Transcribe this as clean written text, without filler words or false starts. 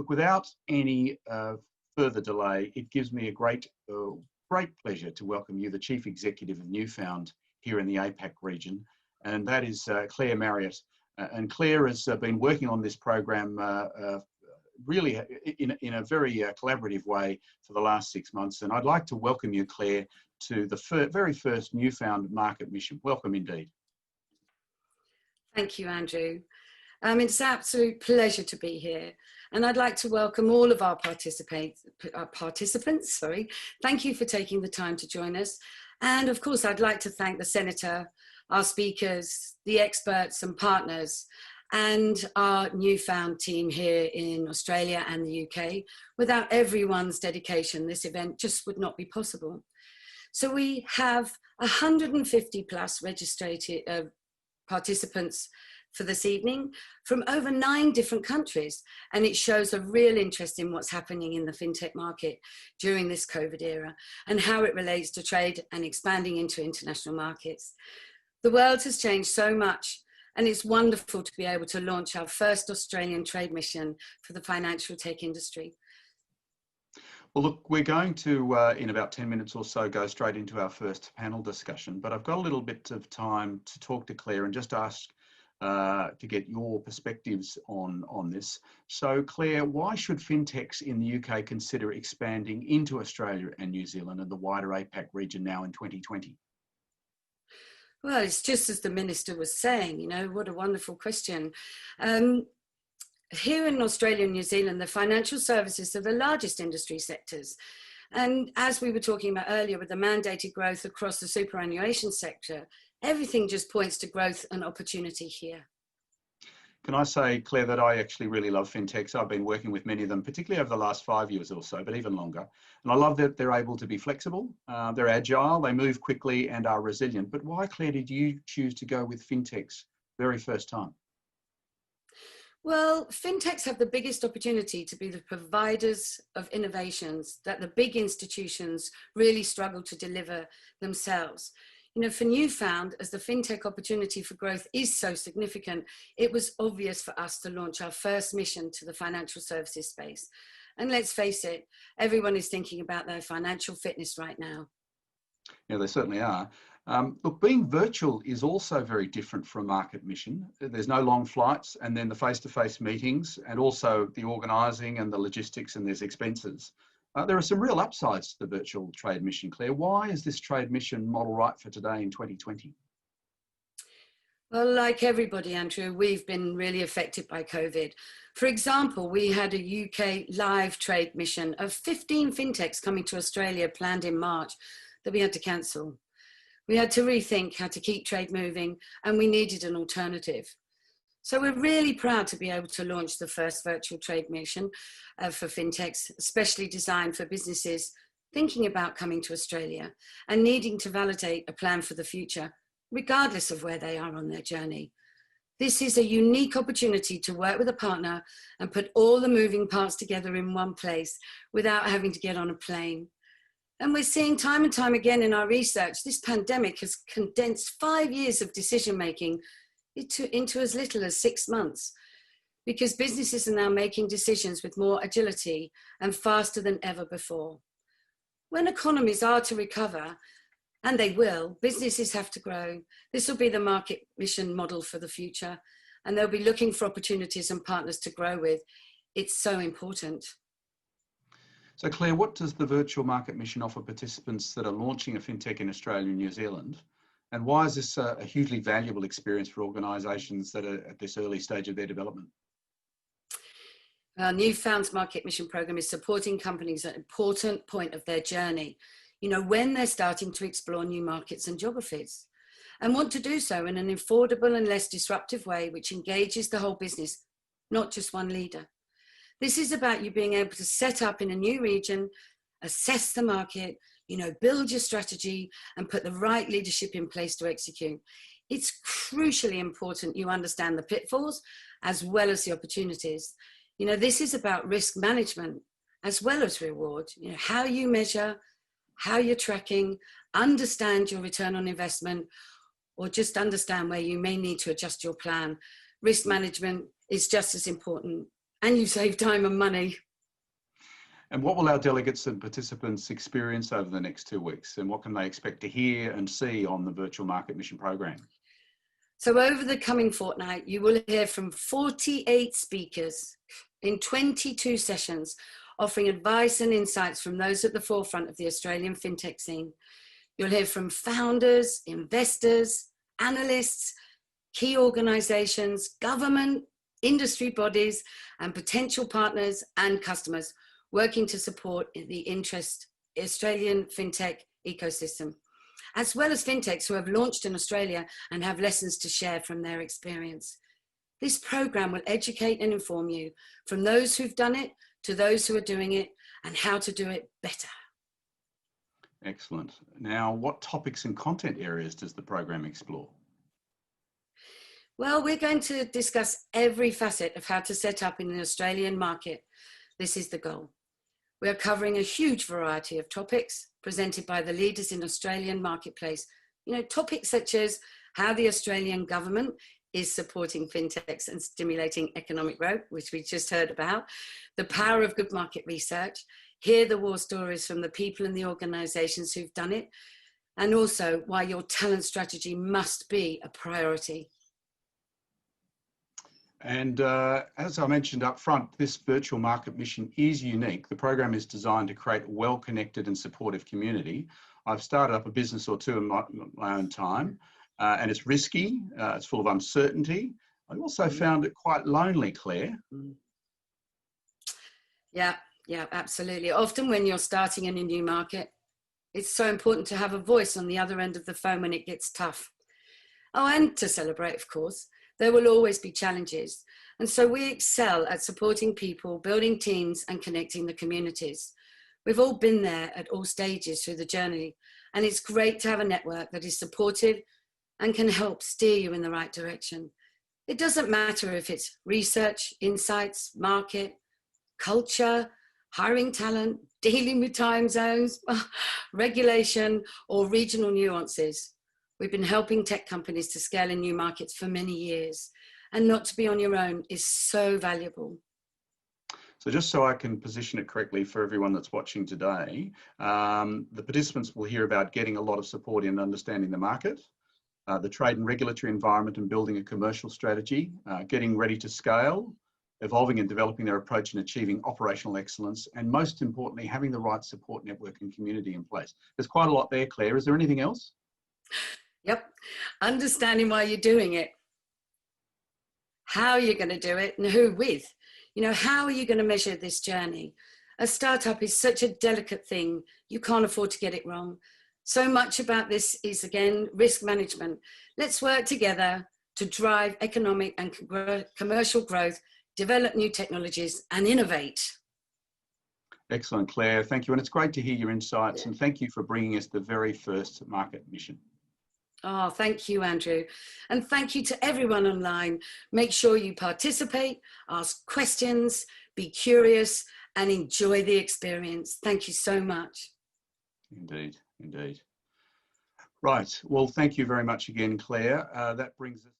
Look, without any further delay, it gives me a great pleasure to welcome you, the Chief Executive of Newfound here in the APAC region, and that is Claire Marriott. And Claire has been working on this program really in a very collaborative way for the last 6 months. And I'd like to welcome you, Claire, to the very first Newfound market mission. Welcome indeed. Thank you, Andrew. It's an absolute pleasure to be here. And I'd like to welcome all of our participants. Thank you for taking the time to join us. And of course, I'd like to thank the Senator, our speakers, the experts and partners, and our Newfound team here in Australia and the UK. Without everyone's dedication, this event just would not be possible. So we have 150 plus registered participants for this evening from over 9 different countries. And it shows a real interest in what's happening in the fintech market during this COVID era and how it relates to trade and expanding into international markets. The world has changed so much, and it's wonderful to be able to launch our first Australian trade mission for the financial tech industry. Well, look, we're going to, in about 10 minutes or so, go straight into our first panel discussion, but I've got a little bit of time to talk to Claire and just ask to get your perspectives on this. So, Claire, why should fintechs in the UK consider expanding into Australia and New Zealand and the wider APAC region now in 2020? Well, it's just as the Minister was saying, you know, what a wonderful question. Here in Australia and New Zealand, the financial services are the largest industry sectors. And as we were talking about earlier with the mandated growth across the superannuation sector, everything just points to growth and opportunity here. Can I say, Claire, that I actually really love fintechs. I've been working with many of them, particularly over the last 5 years or so, but even longer. And I love that they're able to be flexible, they're agile, they move quickly and are resilient. But why, Claire, did you choose to go with fintechs very first time? Well, fintechs have the biggest opportunity to be the providers of innovations that the big institutions really struggle to deliver themselves. You know, for Newfound, as the fintech opportunity for growth is so significant, it was obvious for us to launch our first mission to the financial services space. And let's face it, everyone is thinking about their financial fitness right now. Yeah, they certainly are. Look, being virtual is also very different from a market mission. There's no long flights and then the face-to-face meetings and also the organising and the logistics, and there's expenses. There are some real upsides to the virtual trade mission, Claire. Why is this trade mission model right for today in 2020? Well, like everybody, Andrew, we've been really affected by COVID. For example, we had a UK live trade mission of 15 fintechs coming to Australia planned in March that we had to cancel. We had to rethink how to keep trade moving, and we needed an alternative. So we're really proud to be able to launch the first virtual trade mission for fintechs, especially designed for businesses thinking about coming to Australia and needing to validate a plan for the future, regardless of where they are on their journey. This is a unique opportunity to work with a partner and put all the moving parts together in one place without having to get on a plane. And we're seeing time and time again in our research, this pandemic has condensed 5 years of decision-making into as little as 6 months, because businesses are now making decisions with more agility and faster than ever before. When economies are to recover, and they will, businesses have to grow. This will be the market mission model for the future, and they'll be looking for opportunities and partners to grow with. It's so important. So Claire, what does the virtual market mission offer participants that are launching a fintech in Australia and New Zealand? And why is this a hugely valuable experience for organisations that are at this early stage of their development? Newfound's Market Mission Programme is supporting companies at an important point of their journey, you know, when they're starting to explore new markets and geographies, and want to do so in an affordable and less disruptive way, which engages the whole business, not just one leader. This is about you being able to set up in a new region, assess the market, you know, build your strategy and put the right leadership in place to execute. It's crucially important you understand the pitfalls as well as the opportunities. You know, this is about risk management as well as reward. You know, how you measure, how you're tracking, understand your return on investment, or just understand where you may need to adjust your plan. Risk management is just as important And you save time and money. And what will our delegates and participants experience over the next 2 weeks? And what can they expect to hear and see on the Virtual Market Mission program? So over the coming fortnight, you will hear from 48 speakers in 22 sessions, offering advice and insights from those at the forefront of the Australian fintech scene. You'll hear from founders, investors, analysts, key organisations, government, industry bodies, and potential partners and customers working to support the Australian fintech ecosystem, as well as fintechs who have launched in Australia and have lessons to share from their experience. This program will educate and inform you from those who've done it to those who are doing it and how to do it better. Excellent. Now, what topics and content areas does the program explore? Well, we're going to discuss every facet of how to set up in the Australian market. This is the goal. We are covering a huge variety of topics presented by the leaders in Australian marketplace. You know, topics such as how the Australian government is supporting fintechs and stimulating economic growth, which we just heard about, the power of good market research, hear the war stories from the people and the organisations who've done it, and also why your talent strategy must be a priority. And as I mentioned up front, this virtual market mission is unique. The program is designed to create a well-connected and supportive community. I've started up a business or two in my own time, and it's risky, it's full of uncertainty. I also found it quite lonely, Claire. Yeah, absolutely. Often when you're starting in a new market, it's so important to have a voice on the other end of the phone when it gets tough. Oh, and to celebrate, of course. There will always be challenges. And so we excel at supporting people, building teams and connecting the communities. We've all been there at all stages through the journey. And it's great to have a network that is supportive and can help steer you in the right direction. It doesn't matter if it's research, insights, market, culture, hiring talent, dealing with time zones, regulation, or regional nuances. We've been helping tech companies to scale in new markets for many years, and not to be on your own is so valuable. So just so I can position it correctly for everyone that's watching today, the participants will hear about getting a lot of support in understanding the market, the trade and regulatory environment and building a commercial strategy, getting ready to scale, evolving and developing their approach and achieving operational excellence, and most importantly, having the right support network and community in place. There's quite a lot there, Claire. Is there anything else? Yep. Understanding why you're doing it, how you're going to do it, and who with. You know, how are you going to measure this journey? A startup is such a delicate thing. You can't afford to get it wrong. So much about this is, again, risk management. Let's work together to drive economic and commercial growth, develop new technologies, and innovate. Excellent, Claire. Thank you. And it's great to hear your insights, and thank you for bringing us the very first market mission. Oh, thank you, Andrew. And thank you to everyone online. Make sure you participate, ask questions, be curious, and enjoy the experience. Thank you so much. Indeed, indeed. Right. Well, thank you very much again, Claire. That brings us